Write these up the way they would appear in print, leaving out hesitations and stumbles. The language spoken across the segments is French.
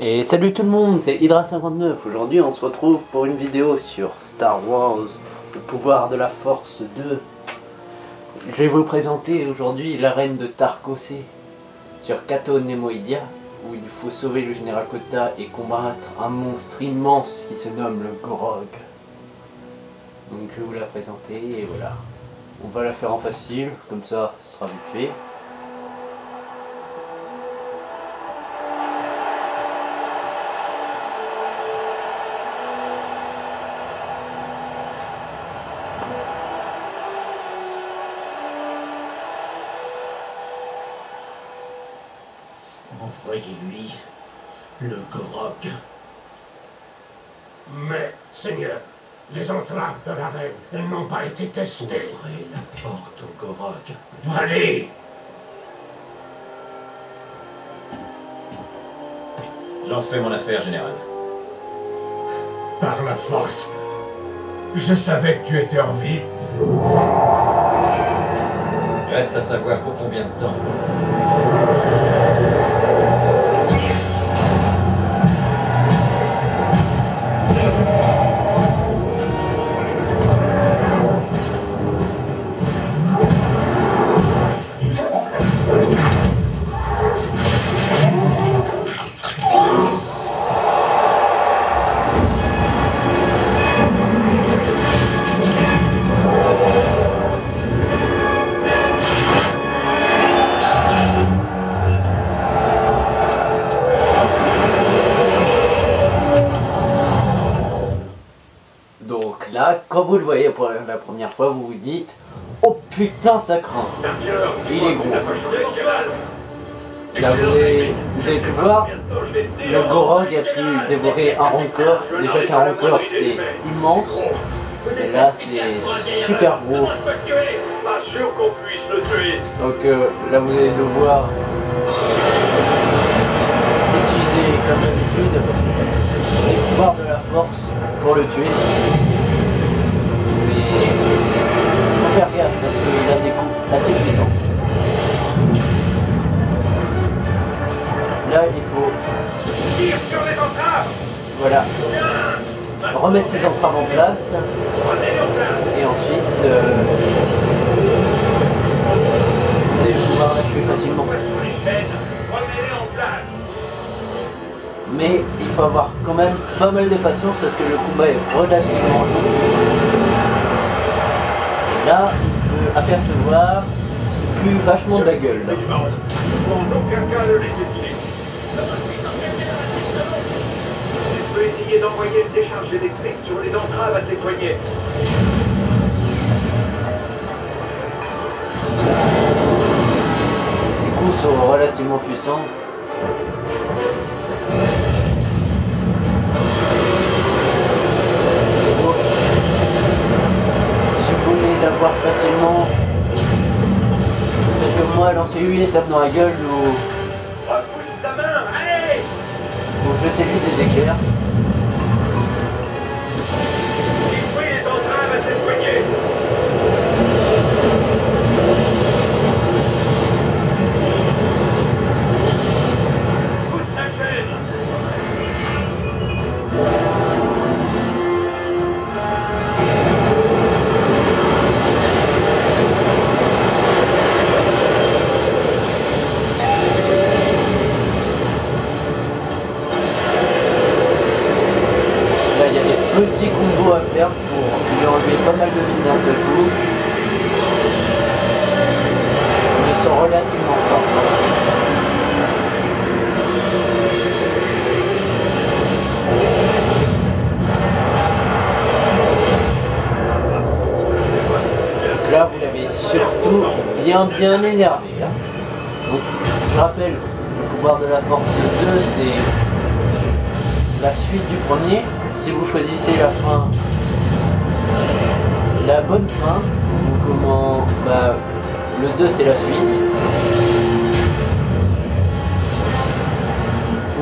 Et salut tout le monde, c'est Hydra59. Aujourd'hui on se retrouve pour une vidéo sur Star Wars, le pouvoir de la Force 2. Je vais vous présenter aujourd'hui l'arène de Tarkocé sur Cato Nemoidia, où il faut sauver le général Kota et combattre un monstre immense qui se nomme le Gorog. Donc je vais vous la présenter et voilà. On va la faire en facile, comme ça ce sera vite fait. Envoyez-lui le Gorog. Mais, Seigneur, les entraves de la reine, elles n'ont pas été testées. Ouvrez la porte au Gorog. Allez! J'en fais mon affaire, général. Par la force, je savais que tu étais en vie. Reste à savoir pour combien de temps. Donc là, quand vous le voyez pour la première fois, vous vous dites « Oh putain, ça craint !» Il est gros. Là, vous avez pu voir, le Gorog a pu dévorer un rancor. Déjà qu'un rancor, c'est immense. Et là, c'est super gros. Donc là, vous allez devoir utiliser, comme d'habitude, les pouvoirs de la force pour le tuer. Mais il faut faire gaffe parce qu'il a des coups assez puissants. Là, il faut, voilà, remettre ses entraves en place et ensuite vous allez pouvoir l'achever facilement. Mais il faut avoir quand même pas mal de patience parce que le combat est relativement long. Et là, il peut apercevoir plus vachement de la gueule. Tu peux essayer d'envoyer une décharge électrique sur les entraves à tes poignets. Ses coups sont relativement puissants. Si vous voulez l'avoir facilement, faites comme moi, lancez-lui les sables dans la gueule ou jetez-lui des éclairs. Détruis les entraves à tes poignets. Pousse ta chaîne. Petit combo à faire pour lui enlever pas mal de vie d'un seul coup. Mais ils sont relativement simples. Donc là vous l'avez surtout bien énervé. Hein. Donc je rappelle, le pouvoir de la force 2 c'est la suite du premier. Si vous choisissez la fin, la bonne fin, le 2 c'est la suite,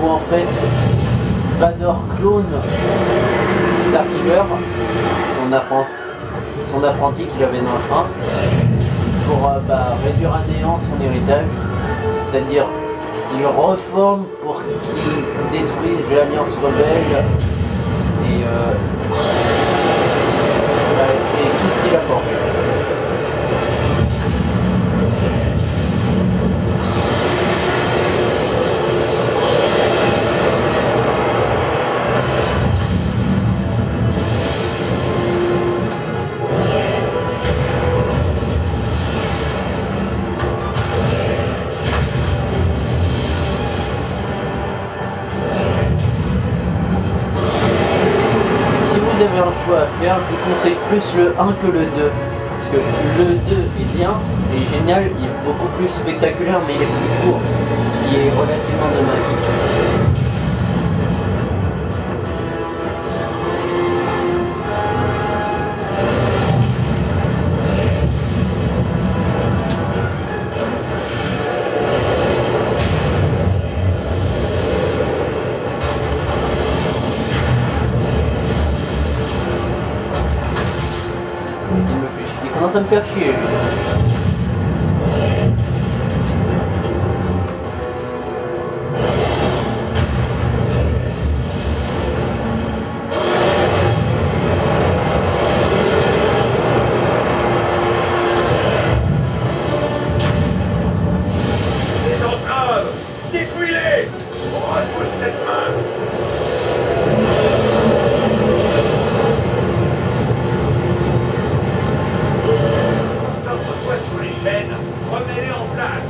où en fait Vador clone Starkiller, son apprenti qu'il avait dans le train, pour réduire à néant son héritage, c'est-à-dire il le reforme pour qu'il détruise l'Alliance rebelle et, et tout ce qu'il a formé. Vous avez un choix à faire, je vous conseille plus le 1 que le 2 parce que le 2 est bien, il est génial, il est beaucoup plus spectaculaire mais il est plus court, ce qui est relativement dommage. Il commence à me faire chier. Les entraves! Détruis-les! On repousse cette main! Entre-toi sous les chaînes, remets-les en place!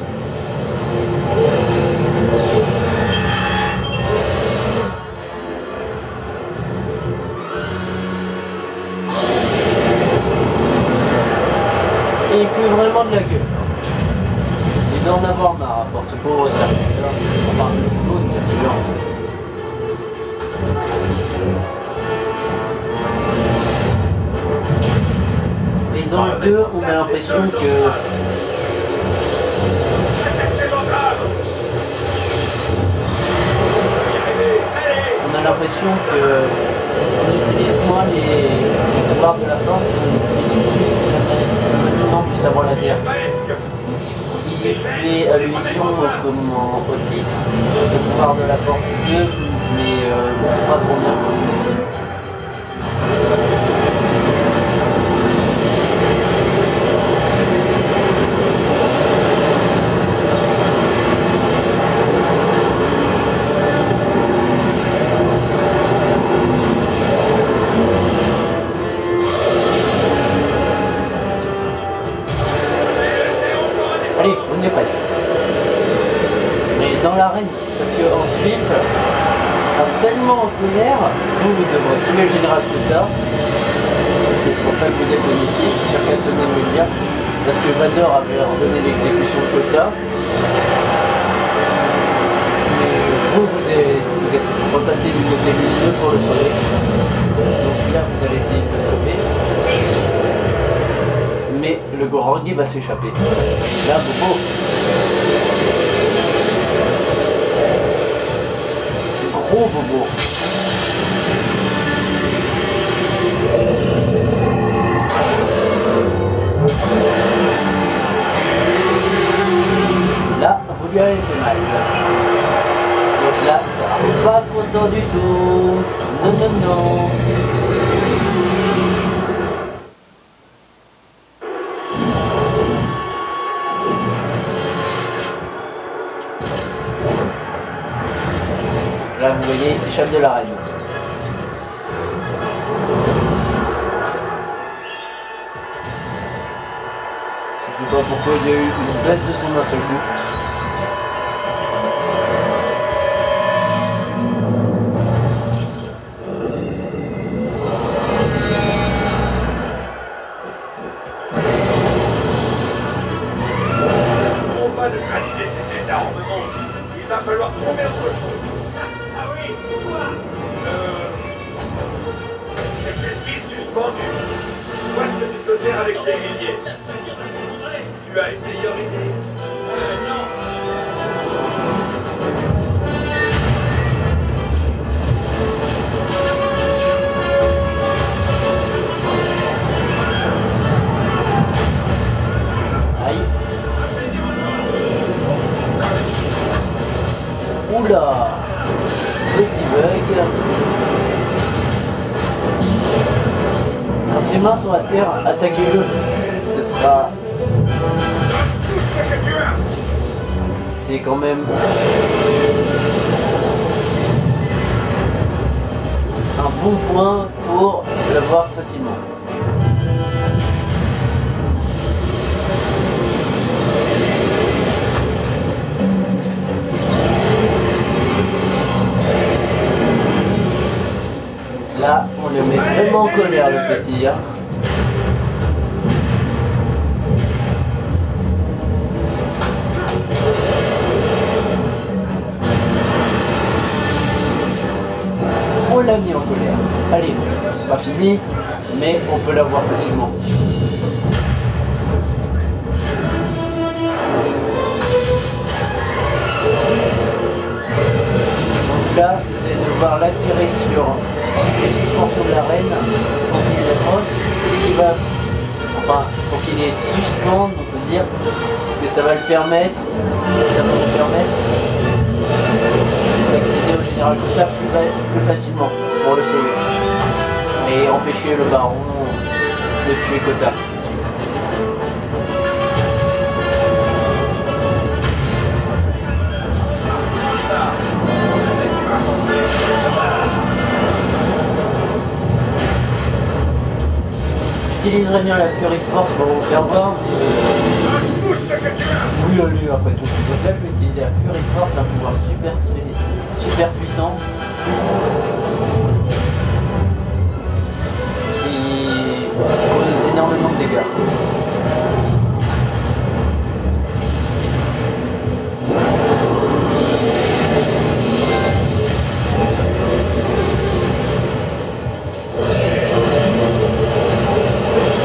Et il pue vraiment de la gueule. Il doit en avoir marre à force pauvre serviteur. Enfin, le clown bien sûr. Et dans le 2, on a l'impression que on utilise moins les pouvoirs de la force, on utilise plus le maniement du sabre laser. Ce qui fait allusion au titre, le pouvoir de la force 2, mais pas trop bien. Allez, on y est presque. Mais dans l'arène, parce que ensuite, ça sera tellement en colère, vous devrez sauver le général Kota, parce que c'est pour ça que vous êtes venu ici, sur Captain America, parce que Vador avait ordonné l'exécution de Kota. Mais vous êtes repassé du côté lumineux pour le sauver. Donc là, vous allez essayer de le sauver. Mais le Gorogi va s'échapper. Là, Bobo. Gros Bobo. Là, vous lui avez fait mal. Donc là, ça va pas content du tout. Non, non, non. Là, vous voyez, il s'échappe de l'arène. Je sais pas pourquoi il y a eu une baisse de son d'un seul coup. On va neutraliser cet état armement. Il va falloir trouver autre chose. Ah oui, pourquoi c'est une piste suspendue. Quoi que tu peux faire avec tes milliers? Tu as une meilleure idée? Non. Aïe. Oula, petit bug. Quand ses mains sont à terre, attaquez-le. Ce sera... C'est quand même... un bon point pour l'avoir facilement. Là, on le met vraiment en colère, le petit. Hein. On l'a mis en colère. Allez, c'est pas fini, mais on peut l'avoir facilement. Donc là, vous allez devoir l'attirer sur les suspensions de la reine pour qu'il approche, ce qui va, enfin, pour qu'il les suspende, on peut dire, parce que ça va le permettre, ça va nous permettre d'accéder au général Kota plus facilement pour le sauver et empêcher le baron de tuer Kota. J'utiliserai bien la furie de force pour vous faire voir. Oui, allez, après tout. Donc là, je vais utiliser la furie de force, un pouvoir super puissant qui cause énormément de dégâts.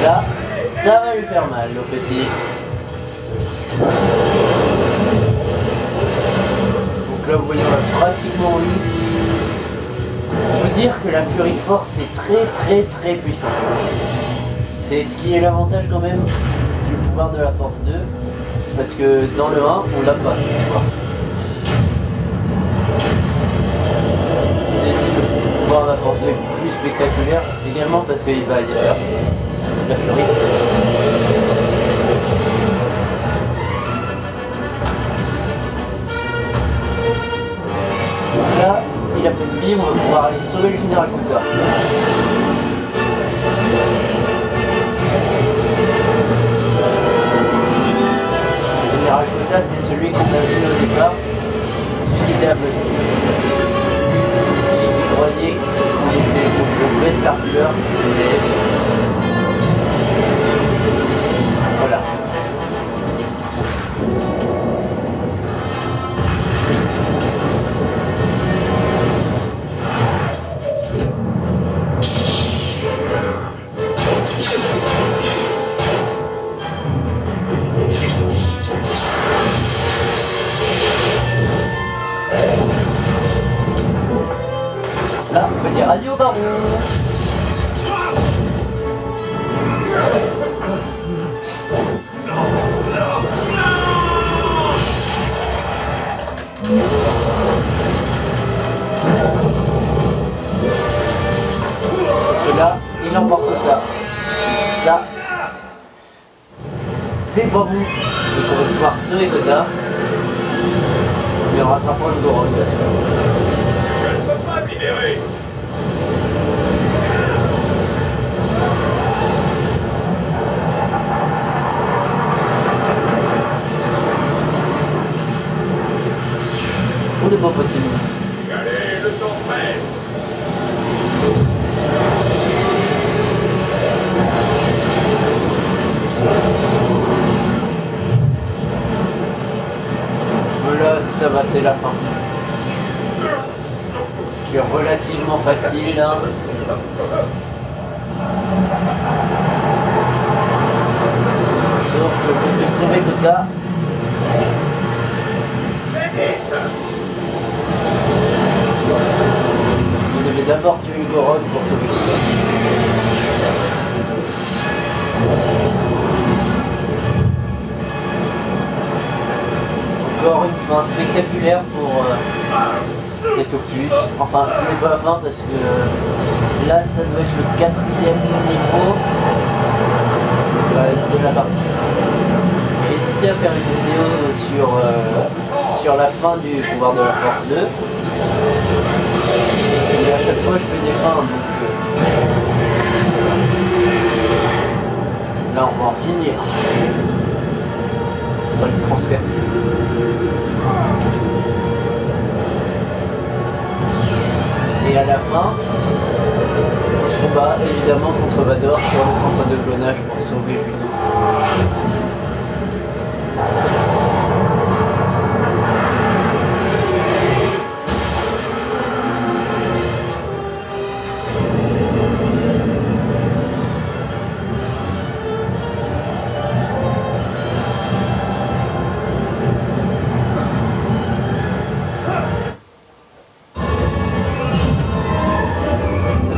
Là, ça va lui faire mal, le petit. Donc là, vous voyez, on a pratiquement eu. On peut dire que la furie de force est très puissante. C'est ce qui est l'avantage quand même du pouvoir de la force 2. Parce que dans le 1, on l'a pas ce pouvoir. Vous avez dit le pouvoir de la force 2 est plus spectaculaire, également parce qu'il va y avoir la furie. Donc là, il a plus de vie, on va pouvoir aller sauver le général Kota. Le général Kota, c'est celui qu'on a vu au départ, celui qui était aveugle. Celui qui croyait qu'on était le vrai Starkiller. Voilà. Là, on peut dire adieu au baron. Sauf que là, il emporte Kota. Et ça, c'est pas bon. Donc on va pouvoir sauver Kota. Mais en rattrapant le Goron, bien sûr. Je ne peux pas me libérer. Oh les beaux petits monstres. Allez, le temps presse. Voilà, ça va, c'est la fin. Qui est relativement facile. Hein. Sauf que pour te sauver Kota, vous devez d'abord tuer le Goron pour sauver Kota. Encore une fin spectaculaire pour cet opus. Enfin, ce n'est pas la fin parce que là, ça doit être le 4e niveau de la partie. J'ai hésité à faire une vidéo sur la fin du pouvoir de la force 2. Et à chaque fois, je fais des fins, donc là, on va en finir. On va le transpercer. Et à la fin, on se bat évidemment contre Vador sur le centre de clonage pour sauver Juno.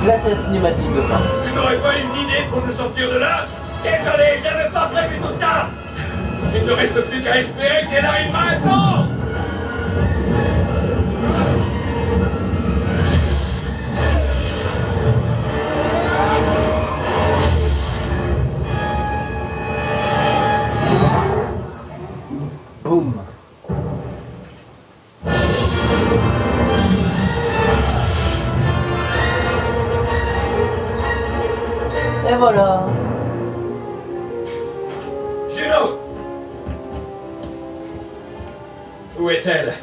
Là, c'est la cinématique de fin. Tu n'aurais pas une idée pour nous sortir de là? Désolé, je n'avais pas prévu tout ça. Il ne reste plus qu'à espérer qu'elle arrivera à temps. Boum. Et voilà. Juno! Où est-elle?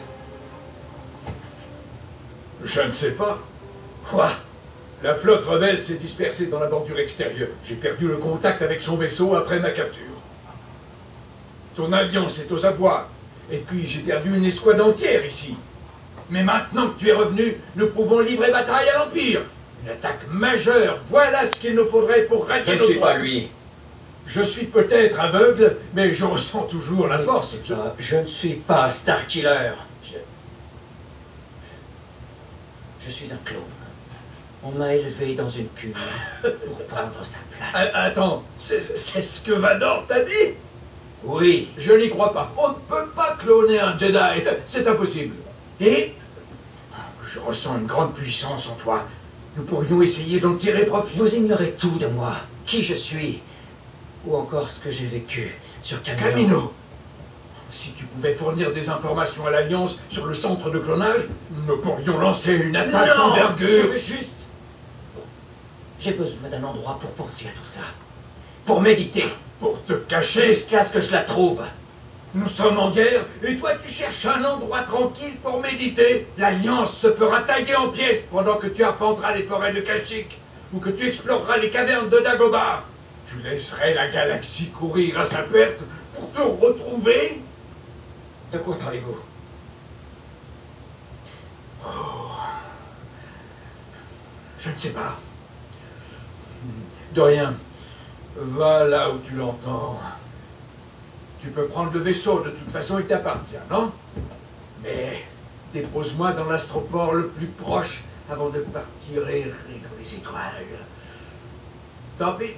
Je ne sais pas. Quoi? La flotte rebelle s'est dispersée dans la bordure extérieure. J'ai perdu le contact avec son vaisseau après ma capture. Ton alliance est aux abois. Et puis j'ai perdu une escouade entière ici. Mais maintenant que tu es revenu, nous pouvons livrer bataille à l'Empire. Une attaque majeure, voilà ce qu'il nous faudrait pour Je radier ne nos suis pas troupes. lui. Je suis peut-être aveugle, mais je ressens toujours la force. Je ne suis pas Starkiller. Je suis un clone. On m'a élevé dans une cuve pour prendre sa place. Attends, c'est ce que Vador t'a dit? Oui. Je n'y crois pas. On ne peut pas cloner un Jedi. C'est impossible. Et je ressens une grande puissance en toi. Nous pourrions essayer d'en tirer profit. Vous ignorez tout de moi. Qui je suis. Ou encore ce que j'ai vécu sur Camino. Camino. Si tu pouvais fournir des informations à l'Alliance sur le centre de clonage, nous pourrions lancer une attaque Non, je d'envergure. veux juste... J'ai besoin d'un endroit pour penser à tout ça. Pour méditer. Pour te cacher. Jusqu'à ce que je la trouve. Nous sommes en guerre, et toi tu cherches un endroit tranquille pour méditer. L'Alliance se fera tailler en pièces pendant que tu arpenteras les forêts de Kashyyyk, ou que tu exploreras les cavernes de Dagobah. Tu laisserais la galaxie courir à sa perte pour te retrouver? De quoi parlez-vous? Je ne sais pas. De rien. Va là où tu l'entends. Tu peux prendre le vaisseau, de toute façon il t'appartient, non? Mais dépose-moi dans l'astroport le plus proche avant de partir errer dans les étoiles. Tant pis.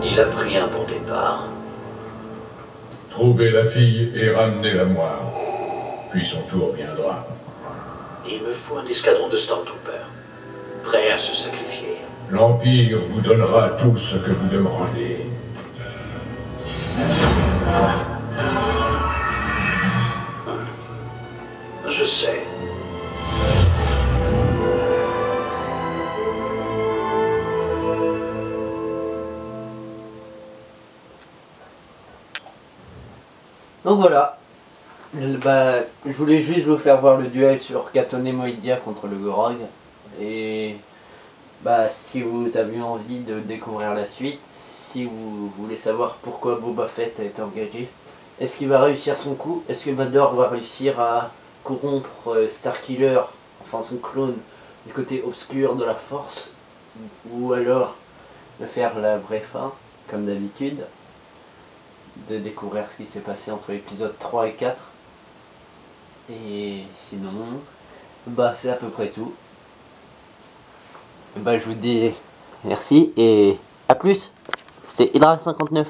Il a pris un bon départ. Trouvez la fille et ramenez-la moi. Puis son tour viendra. Il me faut un escadron de Stormtroopers, prêt à se sacrifier. L'Empire vous donnera tout ce que vous demandez. Je sais. Donc voilà. Bah, je voulais juste vous faire voir le duel sur Katone Moidia contre le Gorog. Et Bah, si vous avez envie de découvrir la suite, si vous voulez savoir pourquoi Boba Fett a été engagé, est-ce qu'il va réussir son coup? Est-ce que Vador va réussir à corrompre Starkiller, enfin son clone, du côté obscur de la Force? Ou alors de faire la vraie fin, comme d'habitude, de découvrir ce qui s'est passé entre épisodes 3 et 4. Et sinon, bah c'est à peu près tout. Bah je vous dis merci et à plus. C'était Hydra 59.